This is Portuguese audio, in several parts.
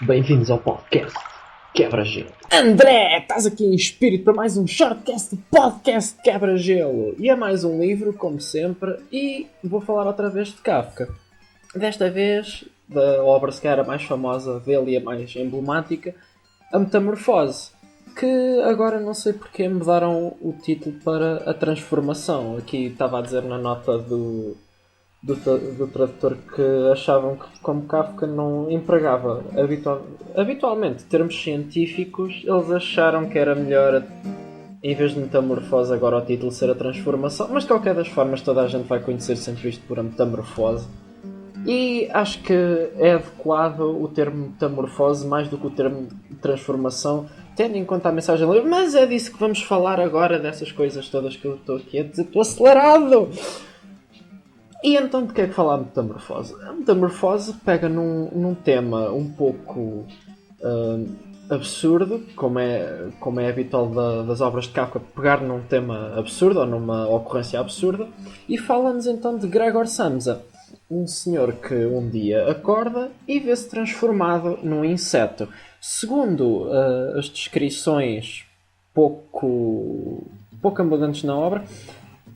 Bem-vindos ao podcast Quebra-Gelo. André, estás aqui em espírito para mais um shortcast de podcast Quebra-Gelo. E é mais um livro, como sempre, e vou falar outra vez de Kafka. Desta vez, da obra se calhar a mais famosa dele e a mais emblemática, A Metamorfose, que agora não sei porque mudaram o título para A Transformação. Aqui estava a dizer na nota do tradutor que achavam que, como Kafka não empregava habitualmente termos científicos, eles acharam que era melhor, em vez de metamorfose, agora o título ser a transformação. Mas de qualquer das formas toda a gente vai conhecer sempre isto por a metamorfose. E acho que é adequado o termo metamorfose mais do que o termo transformação, tendo em conta a mensagem do livro. Mas é disso que vamos falar agora, dessas coisas todas que eu estou aqui a dizer. Estou acelerado! E então de que é que fala a metamorfose? A metamorfose pega num tema um pouco absurdo, como é habitual das obras de Kafka, pegar num tema absurdo ou numa ocorrência absurda, e fala-nos então de Gregor Samsa, um senhor que um dia acorda e vê-se transformado num inseto. Segundo as descrições pouco abundantes na obra,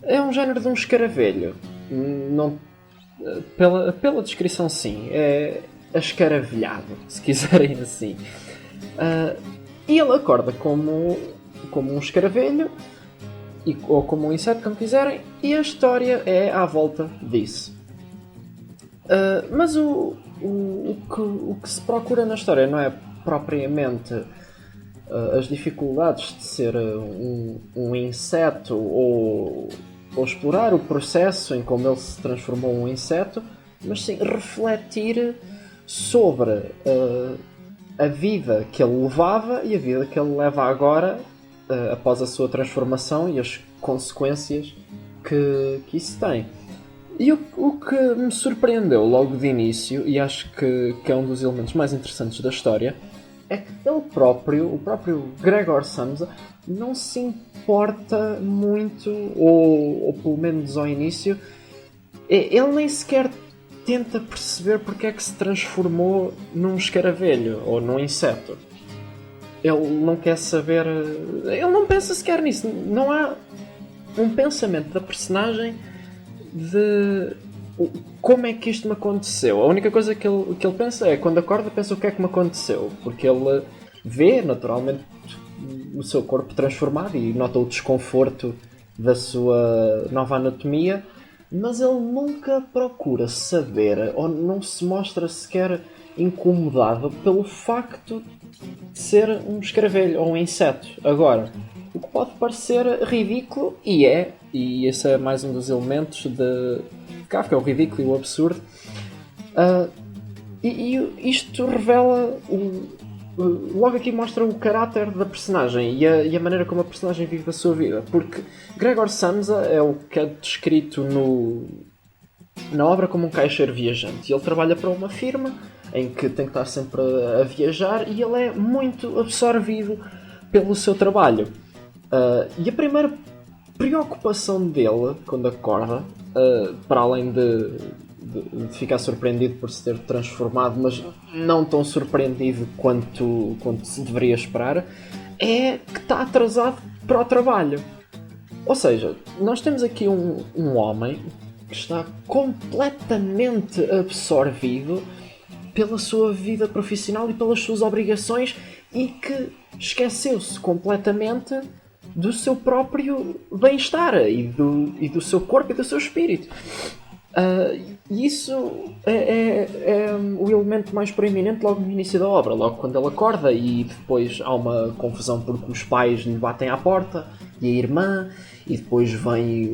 é um género de um escaravelho. Não, pela descrição, sim, é escaravelhado, se quiserem assim. E ele acorda como um escaravelho ou como um inseto, como quiserem, e a história é à volta disso. Mas o que se procura na história não é propriamente as dificuldades de ser um inseto ou explorar o processo em como ele se transformou em um inseto, mas sim refletir sobre a vida que ele levava e a vida que ele leva agora após a sua transformação e as consequências que isso tem. E o que me surpreendeu logo de início, e acho que é um dos elementos mais interessantes da história, é que o próprio Gregor Samsa não se importa muito, ou pelo menos ao início, ele nem sequer tenta perceber porque é que se transformou num escaravelho ou num inseto. Ele não quer saber, ele não pensa sequer nisso. Não há um pensamento da personagem de como é que isto me aconteceu. A única coisa que ele pensa é, quando acorda, pensa o que é que me aconteceu, porque ele vê naturalmente o seu corpo transformado e nota o desconforto da sua nova anatomia, mas ele nunca procura saber ou não se mostra sequer incomodado pelo facto de ser um escaravelho ou um inseto. Agora, o que pode parecer ridículo, e esse é mais um dos elementos de Kafka, o ridículo e o absurdo, e isto revela logo aqui mostra o caráter da personagem e a maneira como a personagem vive a sua vida, porque Gregor Samsa é o que é descrito na obra como um caixeiro viajante. Ele trabalha para uma firma em que tem que estar sempre a viajar e ele é muito absorvido pelo seu trabalho. E a primeira preocupação dele quando acorda, para além de ficar surpreendido por se ter transformado, mas não tão surpreendido quanto se deveria esperar, é que está atrasado para o trabalho. Ou seja, nós temos aqui um homem que está completamente absorvido pela sua vida profissional e pelas suas obrigações e que esqueceu-se completamente do seu próprio bem-estar e do seu corpo e do seu espírito. E isso é o elemento mais proeminente logo no início da obra, logo quando ele acorda, e depois há uma confusão porque os pais lhe batem à porta e a irmã, e depois vem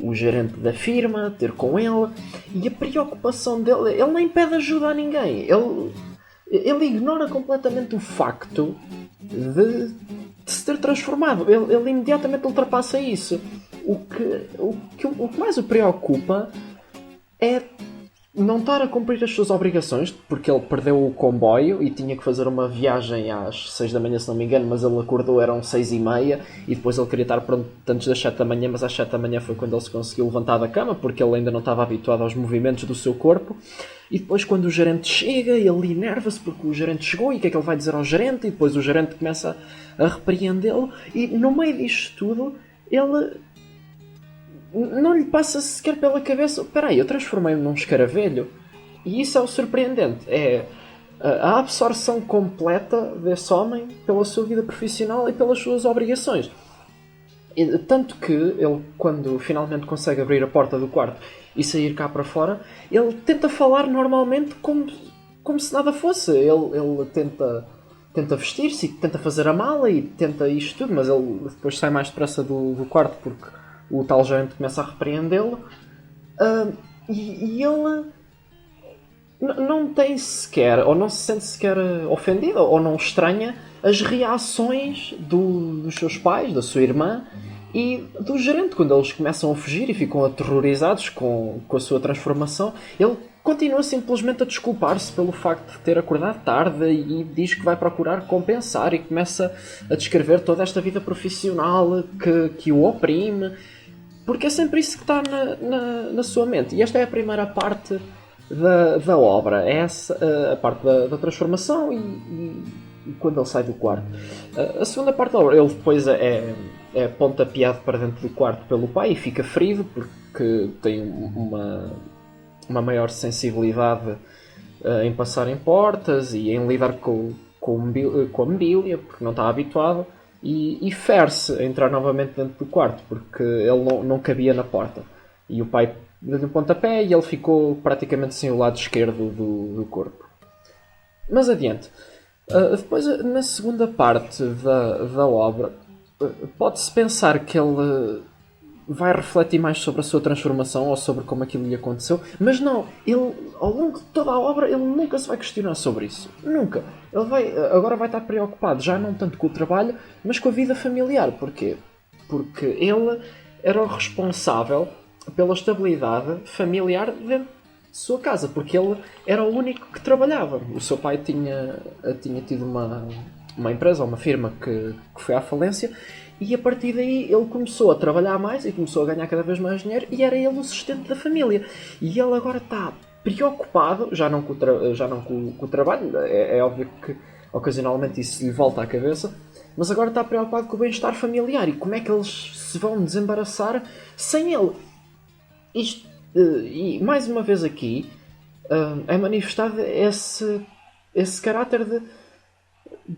o gerente da firma ter com ele, e a preocupação dele, ele nem pede ajuda a ninguém, ele ignora completamente o facto de se ter transformado. Ele imediatamente ultrapassa isso. O que mais o preocupa é não estar a cumprir as suas obrigações, porque ele perdeu o comboio e tinha que fazer uma viagem às 6 da manhã, se não me engano, mas ele acordou, eram 6h30, e depois ele queria estar pronto antes das 7 da manhã, mas às 7 da manhã foi quando ele se conseguiu levantar da cama, porque ele ainda não estava habituado aos movimentos do seu corpo. E depois, quando o gerente chega, ele enerva-se porque o gerente chegou e o que é que ele vai dizer ao gerente, e depois o gerente começa a repreendê-lo, e no meio disto tudo, ele não lhe passa sequer pela cabeça: espera aí, eu transformei-me num escaravelho. E isso é o surpreendente, é a absorção completa desse homem pela sua vida profissional e pelas suas obrigações. E, tanto que ele, quando finalmente consegue abrir a porta do quarto e sair cá para fora, ele tenta falar normalmente como se nada fosse. Ele tenta vestir-se e tenta fazer a mala e tenta isto tudo, mas ele depois sai mais depressa do quarto porque o tal gerente começa a repreendê-lo. E ele não tem sequer, ou não se sente sequer ofendido, ou não estranha as reações dos seus pais, da sua irmã e do gerente, quando eles começam a fugir e ficam aterrorizados com a sua transformação. Ele continua simplesmente a desculpar-se pelo facto de ter acordado tarde e diz que vai procurar compensar, e começa a descrever toda esta vida profissional que o oprime, porque é sempre isso que está na sua mente. E esta é a primeira parte da obra, é essa a parte da transformação e quando ele sai do quarto. A segunda parte da obra, ele depois é pontapeado para dentro do quarto pelo pai e fica ferido porque tem uma maior sensibilidade em passar em portas e em lidar com a mobília, porque não está habituado, e fere-se a entrar novamente dentro do quarto porque ele não cabia na porta. E o pai deu-lhe um pontapé e ele ficou praticamente sem o lado esquerdo do corpo. Mas adiante. Depois, na segunda parte da obra, pode-se pensar que ele vai refletir mais sobre a sua transformação ou sobre como aquilo lhe aconteceu, mas não, ele, ao longo de toda a obra, ele nunca se vai questionar sobre isso. Nunca. Ele agora vai estar preocupado, já não tanto com o trabalho, mas com a vida familiar. Porquê? Porque ele era o responsável pela estabilidade familiar dentro de sua casa, porque ele era o único que trabalhava. O seu pai tinha tido uma empresa, uma firma que foi à falência, e a partir daí ele começou a trabalhar mais e começou a ganhar cada vez mais dinheiro, e era ele o sustento da família. E ele agora está preocupado, já não com o trabalho, é óbvio que ocasionalmente isso lhe volta à cabeça, mas agora está preocupado com o bem-estar familiar e como é que eles se vão desembaraçar sem ele. E mais uma vez aqui é manifestado esse caráter de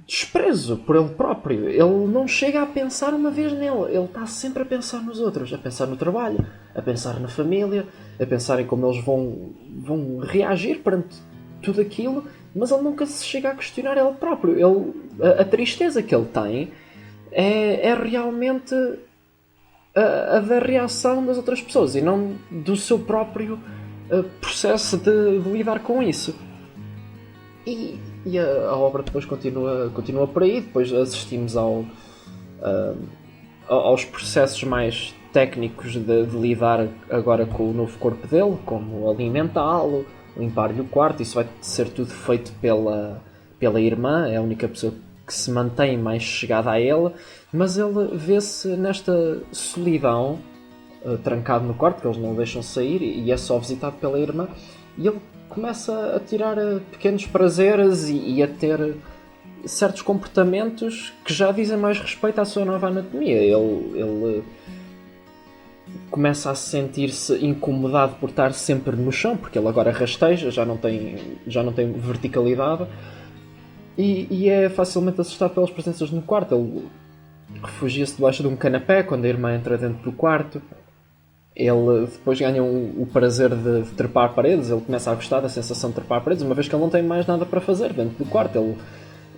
desprezo por ele próprio. Ele não chega a pensar uma vez nele, ele está sempre a pensar nos outros, a pensar no trabalho, a pensar na família, a pensar em como eles vão reagir perante tudo aquilo, mas ele nunca se chega a questionar ele próprio. A tristeza que ele tem é realmente a da reação das outras pessoas e não do seu próprio processo de lidar com isso. E a obra depois continua por aí. Depois assistimos aos processos mais técnicos de lidar agora com o novo corpo dele, como alimentá-lo, limpar-lhe o quarto. Isso vai ser tudo feito pela irmã, é a única pessoa que se mantém mais chegada a ele, mas ele vê-se nesta solidão, trancado no quarto, que eles não o deixam sair, e é só visitado pela irmã, e ele começa a tirar pequenos prazeres e a ter certos comportamentos que já dizem mais respeito à sua nova anatomia. Ele começa a sentir-se incomodado por estar sempre no chão, porque ele agora rasteja, já não tem verticalidade, e é facilmente assustado pelas presenças no quarto. Ele refugia-se debaixo de um canapé quando a irmã entra dentro do quarto. Ele depois ganha o prazer de trepar paredes. Ele começa a gostar da sensação de trepar paredes, uma vez que ele não tem mais nada para fazer dentro do quarto.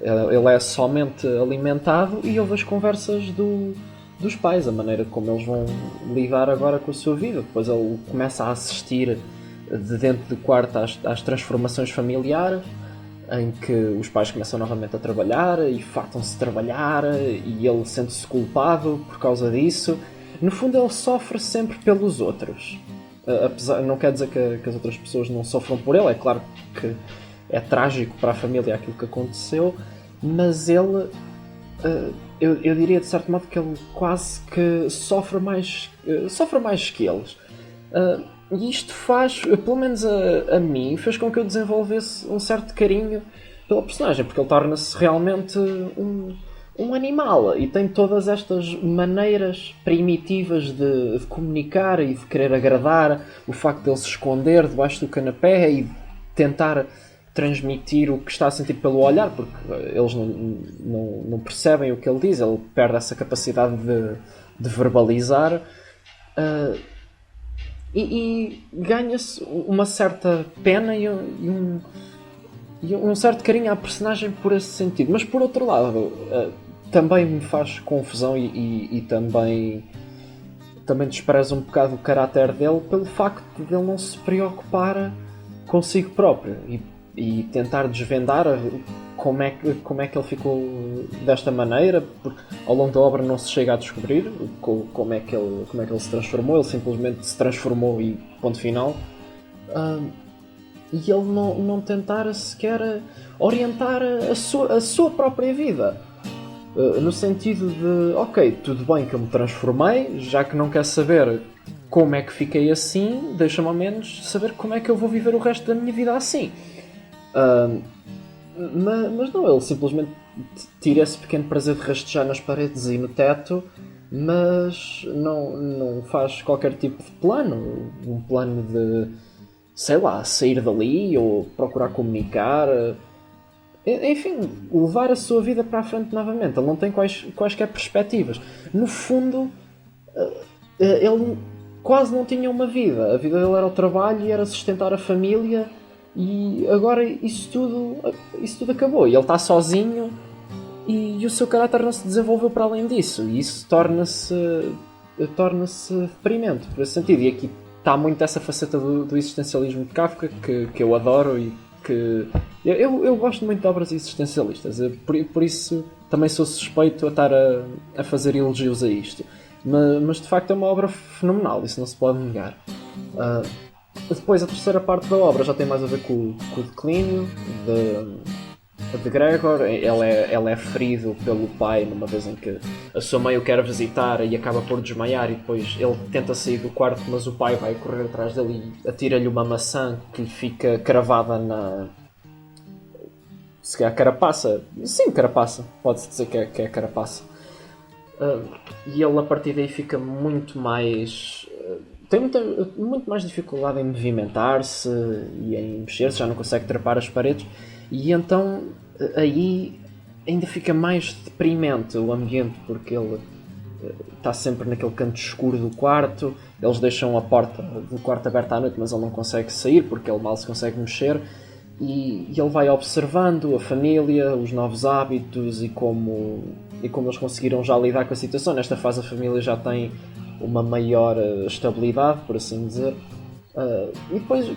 Ele é somente alimentado e ouve as conversas dos pais, a maneira como eles vão lidar agora com a sua vida. Depois ele começa a assistir de dentro do quarto às transformações familiares, em que os pais começam novamente a trabalhar e fartam-se de trabalhar, e ele sente-se culpado por causa disso. No fundo, ele sofre sempre pelos outros. Apesar, não quer dizer que as outras pessoas não sofram por ele, é claro que é trágico para a família aquilo que aconteceu, mas ele, eu diria de certo modo que ele quase que sofre mais que eles. E isto faz, pelo menos a mim, fez com que eu desenvolvesse um certo carinho pela personagem, porque ele torna-se realmente um animal e tem todas estas maneiras primitivas de comunicar e de querer agradar, o facto de ele se esconder debaixo do canapé e tentar transmitir o que está a sentir pelo olhar, porque eles não percebem o que ele diz, ele perde essa capacidade de verbalizar. E ganha-se uma certa pena e um certo carinho à personagem por esse sentido. Mas por outro lado, também me faz confusão e também despreza um bocado o caráter dele pelo facto de ele não se preocupar consigo próprio e tentar desvendar como é que ele ficou desta maneira, porque ao longo da obra não se chega a descobrir como é que ele se transformou. Ele simplesmente se transformou e ponto final. E ele não tentar sequer orientar a sua própria vida, no sentido de, ok, tudo bem que eu me transformei, já que não quer saber como é que fiquei assim, deixa-me ao menos saber como é que eu vou viver o resto da minha vida assim. Mas não, ele simplesmente tira esse pequeno prazer de rastejar nas paredes e no teto, mas não faz qualquer tipo de plano. Um plano de, sei lá, sair dali ou procurar comunicar. Enfim, levar a sua vida para a frente novamente. Ele não tem quaisquer perspectivas. No fundo, ele quase não tinha uma vida. A vida dele era o trabalho e era sustentar a família. E agora isso tudo acabou. E ele está sozinho e o seu caráter não se desenvolveu para além disso. E isso torna-se deprimente, por esse sentido. E aqui está muito essa faceta do existencialismo de Kafka que eu adoro e que... Eu gosto muito de obras existencialistas. Por isso também sou suspeito a estar a fazer elogios a isto. Mas de facto é uma obra fenomenal, isso não se pode negar. Depois a terceira parte da obra já tem mais a ver com o declínio de Gregor. Ele é ferido pelo pai numa vez em que a sua mãe o quer visitar e acaba por desmaiar, e depois ele tenta sair do quarto, mas o pai vai correr atrás dele e atira-lhe uma maçã que lhe fica cravada na... se calhar carapaça. Sim, carapaça. Pode-se dizer que é carapaça. E ele a partir daí fica muito mais... tem muito mais dificuldade em movimentar-se e em mexer-se, já não consegue trepar as paredes, e então aí ainda fica mais deprimente o ambiente, porque ele está sempre naquele canto escuro do quarto. Eles deixam a porta do quarto aberta à noite, mas ele não consegue sair porque ele mal se consegue mexer, e ele vai observando a família, os novos hábitos e como eles conseguiram já lidar com a situação. Nesta fase a família já tem uma maior estabilidade, por assim dizer. E depois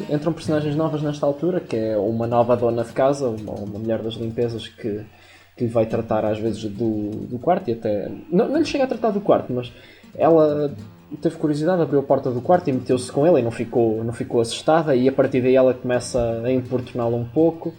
entram personagens novas nesta altura, que é uma nova dona de casa, uma mulher das limpezas que lhe vai tratar às vezes do quarto, e até... Não lhe chega a tratar do quarto, mas ela teve curiosidade, abriu a porta do quarto e meteu-se com ele e não ficou assustada, e a partir daí ela começa a importuná-lo um pouco.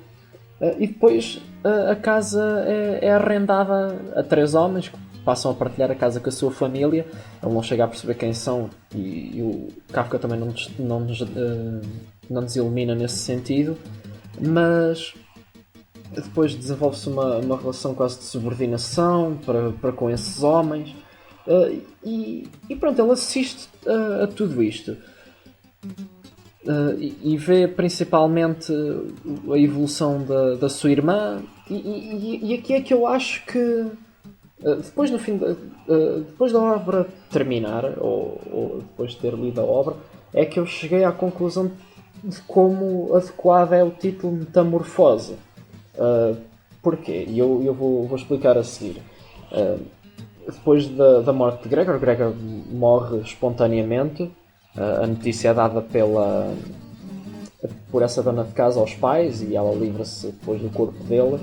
E depois a casa é arrendada a 3 homens que passam a partilhar a casa com a sua família. Ele não chega a perceber quem são, e o Kafka também não nos ilumina nesse sentido, mas depois desenvolve-se uma relação quase de subordinação para com esses homens, e pronto, ele assiste a tudo isto. E vê principalmente a evolução da sua irmã, e aqui é que eu acho que depois da obra terminar, ou depois de ter lido a obra, é que eu cheguei à conclusão de como adequado é o título Metamorfose. Porquê? E eu vou explicar a seguir. Depois da morte de Gregor morre espontaneamente. A notícia é dada por essa dona de casa aos pais, e ela livra-se depois do corpo dele,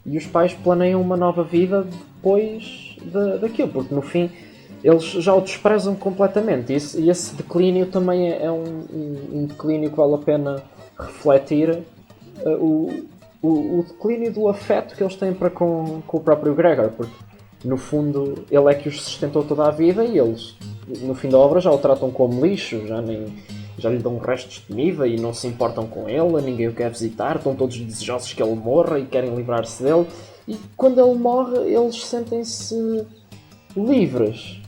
e os pais planeiam uma nova vida depois daquilo, porque no fim eles já o desprezam completamente. E esse declínio também é um declínio que vale a pena refletir. O declínio do afeto que eles têm para com o próprio Gregor, porque no fundo ele é que os sustentou toda a vida e eles no fim da obra já o tratam como lixo, já lhe dão restos de comida e não se importam com ele, ninguém o quer visitar, estão todos desejosos que ele morra e querem livrar-se dele. E quando ele morre, eles sentem-se livres,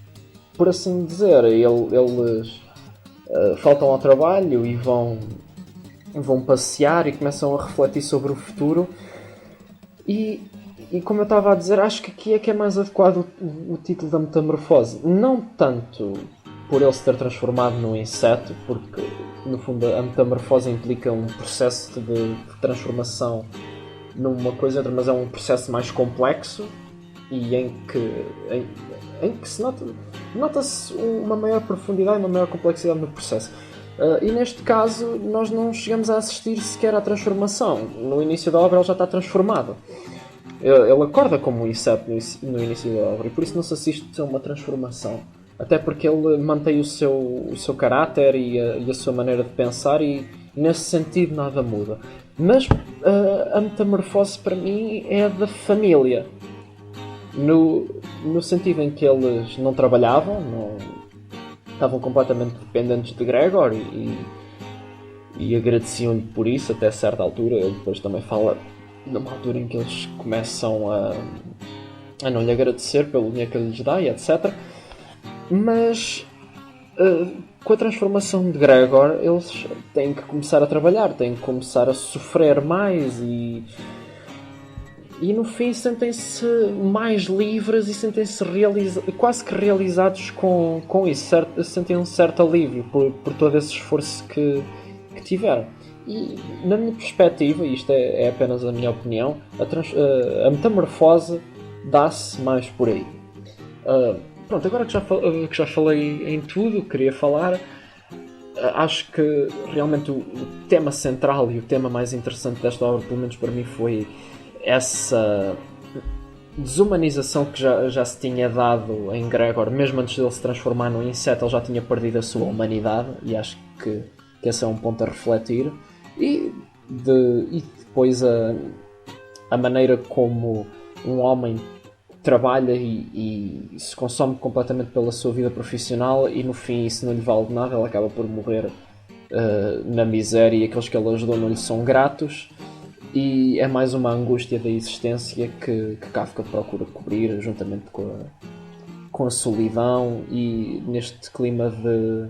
por assim dizer. Eles faltam ao trabalho e vão passear e começam a refletir sobre o futuro. E como eu estava a dizer, acho que aqui é que é mais adequado o título da metamorfose. Não tanto por ele se ter transformado num inseto, porque no fundo a metamorfose implica um processo de transformação numa coisa outra, mas é um processo mais complexo e em que se nota-se uma maior profundidade e uma maior complexidade no processo. E neste caso nós não chegamos a assistir sequer à transformação. No início da obra ele já está transformado. Ele acorda como um inseto no início da obra e por isso não se assiste a uma transformação. Até porque ele mantém o seu caráter e a sua maneira de pensar e nesse sentido nada muda. Mas a metamorfose para mim é da família. No sentido em que eles não trabalhavam, estavam completamente dependentes de Gregor e agradeciam-lhe por isso até certa altura. Ele depois também fala numa altura em que eles começam a não lhe agradecer pelo dinheiro que ele lhes dá e etc. Mas com a transformação de Gregor eles têm que começar a trabalhar, têm que começar a sofrer mais e no fim sentem-se mais livres e sentem-se quase que realizados com isso, sentem um certo alívio por todo esse esforço que tiveram. E na minha perspectiva, e isto é apenas a minha opinião, a metamorfose dá-se mais por aí. Pronto, agora que já falei em tudo, queria falar, acho que realmente o tema central e o tema mais interessante desta obra, pelo menos para mim, foi essa desumanização que já se tinha dado em Gregor. Mesmo antes dele se transformar num inseto, ele já tinha perdido a sua humanidade, e acho que esse é um ponto a refletir. E depois a maneira como um homem trabalha e se consome completamente pela sua vida profissional e no fim isso não lhe vale de nada, ele acaba por morrer na miséria e aqueles que ele ajudou não lhe são gratos, e é mais uma angústia da existência que Kafka procura cobrir juntamente com a solidão e neste clima de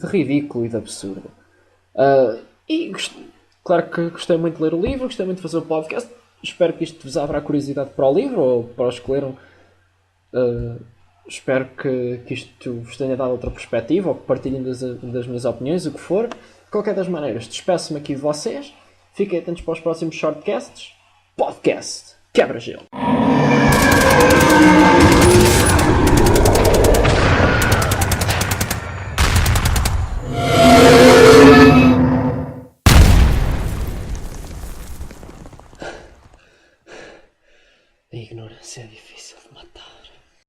ridículo e de absurdo. Claro que gostei muito de ler o livro, gostei muito de fazer o podcast. Espero que isto vos abra a curiosidade para o livro ou para os que leram. Espero que isto vos tenha dado outra perspectiva ou que partilhem das minhas opiniões, o que for. De qualquer das maneiras, despeço-me aqui de vocês. Fiquem atentos para os próximos shortcasts. Podcast Quebra-Gelo. A ignorância é difícil.